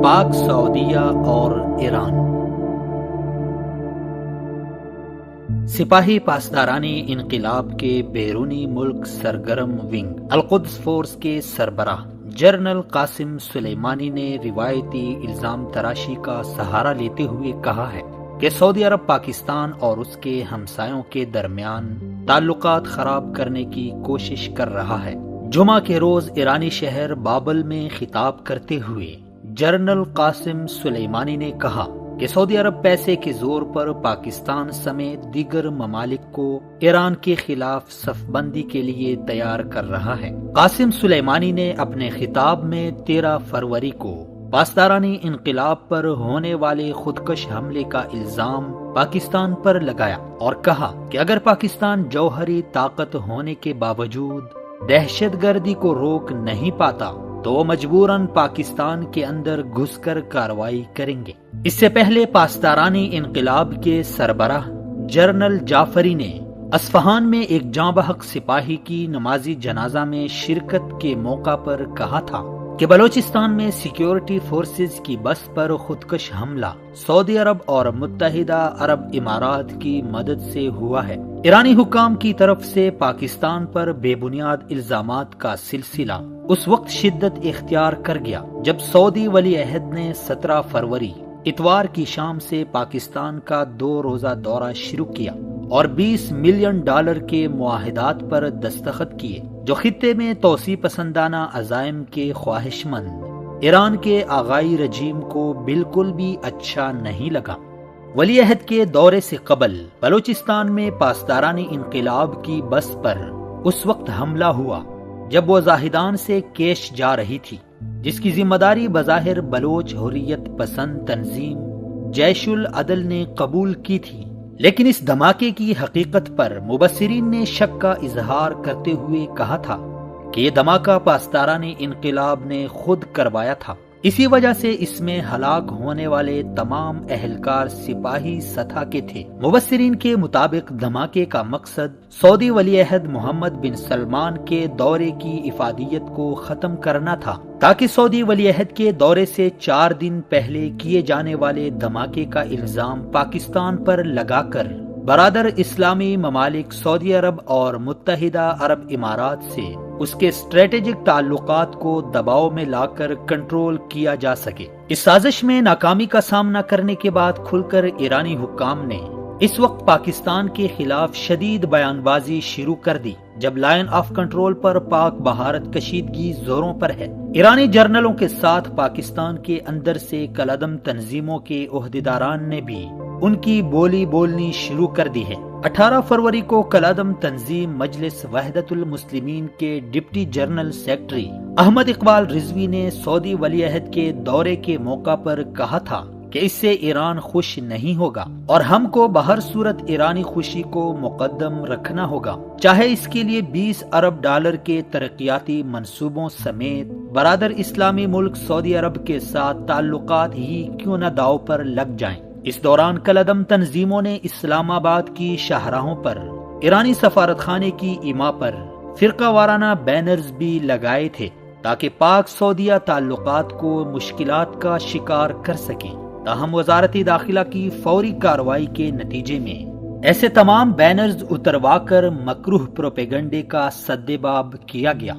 پاک سعودیہ اور ایران۔ سپاہی پاسدارانی انقلاب کے بیرونی ملک سرگرم ونگ القدس فورس کے سربراہ جنرل قاسم سلیمانی نے روایتی الزام تراشی کا سہارا لیتے ہوئے کہا ہے کہ سعودی عرب پاکستان اور اس کے ہمسایوں کے درمیان تعلقات خراب کرنے کی کوشش کر رہا ہے۔ جمعہ کے روز ایرانی شہر بابل میں خطاب کرتے ہوئے جنرل قاسم سلیمانی نے کہا کہ سعودی عرب پیسے کے زور پر پاکستان سمیت دیگر ممالک کو ایران کے خلاف صف بندی کے لیے تیار کر رہا ہے۔ قاسم سلیمانی نے اپنے خطاب میں 13 فروری کو پاسدارانی انقلاب پر ہونے والے خودکش حملے کا الزام پاکستان پر لگایا اور کہا کہ اگر پاکستان جوہری طاقت ہونے کے باوجود دہشت گردی کو روک نہیں پاتا تو وہ مجبوراً پاکستان کے اندر گھس کر کارروائی کریں گے۔ اس سے پہلے پاسدارانی انقلاب کے سربراہ جنرل جعفری نے اصفہان میں ایک جاں بحق سپاہی کی نمازی جنازہ میں شرکت کے موقع پر کہا تھا کہ بلوچستان میں سیکیورٹی فورسز کی بس پر خودکش حملہ سعودی عرب اور متحدہ عرب امارات کی مدد سے ہوا ہے۔ ایرانی حکام کی طرف سے پاکستان پر بے بنیاد الزامات کا سلسلہ اس وقت شدت اختیار کر گیا جب سعودی ولی عہد نے 17 فروری اتوار کی شام سے پاکستان کا 2 روزہ دورہ شروع کیا اور $20 ملین کے معاہدات پر دستخط کیے جو خطے میں توسیع پسندانہ عزائم کے خواہش مند ایران کے آغائی رجیم کو بالکل بھی اچھا نہیں لگا۔ ولی عہد کے دورے سے قبل بلوچستان میں پاسدارانی انقلاب کی بس پر اس وقت حملہ ہوا جب وہ زاہدان سے کیش جا رہی تھی، جس کی ذمہ داری بظاہر بلوچ حریت پسند تنظیم جیش العدل نے قبول کی تھی، لیکن اس دھماکے کی حقیقت پر مبصرین نے شک کا اظہار کرتے ہوئے کہا تھا کہ یہ دھماکہ پاسدارانی انقلاب نے خود کروایا تھا۔ اسی وجہ سے اس میں ہلاک ہونے والے تمام اہلکار سپاہی سطح کے تھے۔ مبصرین کے مطابق دھماکے کا مقصد سعودی ولی عہد محمد بن سلمان کے دورے کی افادیت کو ختم کرنا تھا تاکہ سعودی ولی عہد کے دورے سے 4 دن پہلے کیے جانے والے دھماکے کا الزام پاکستان پر لگا کر برادر اسلامی ممالک سعودی عرب اور متحدہ عرب امارات سے اس کے اسٹریٹجک تعلقات کو دباؤ میں لا کر کنٹرول کیا جا سکے۔ اس سازش میں ناکامی کا سامنا کرنے کے بعد کھل کر ایرانی حکام نے اس وقت پاکستان کے خلاف شدید بیان بازی شروع کر دی جب لائن آف کنٹرول پر پاک بھارت کشیدگی زوروں پر ہے۔ ایرانی جرنلوں کے ساتھ پاکستان کے اندر سے کالعدم تنظیموں کے عہدیداران نے بھی ان کی بولی بولنی شروع کر دی ہے۔ 18 فروری کو کالعدم تنظیم مجلس وحدت المسلمین کے deputy general secretary Ahmed Iqbal Rizvi نے سعودی ولی عہد کے دورے کے موقع پر کہا تھا کہ اس سے ایران خوش نہیں ہوگا اور ہم کو بہر صورت ایرانی خوشی کو مقدم رکھنا ہوگا، چاہے اس کے لیے $20 ارب کے ترقیاتی منصوبوں سمیت برادر اسلامی ملک سعودی عرب کے ساتھ تعلقات ہی کیوں نہ داؤ پر لگ جائیں۔ اس دوران کالعدم تنظیموں نے اسلام آباد کی شاہراہوں پر ایرانی سفارت خانے کی ایما پر فرقہ وارانہ بینرز بھی لگائے تھے تاکہ پاک سعودیہ تعلقات کو مشکلات کا شکار کر سکیں۔ تاہم وزارت داخلہ کی فوری کارروائی کے نتیجے میں ایسے تمام بینرز اتروا کر مکروہ پروپیگنڈے کا سدباب کیا گیا۔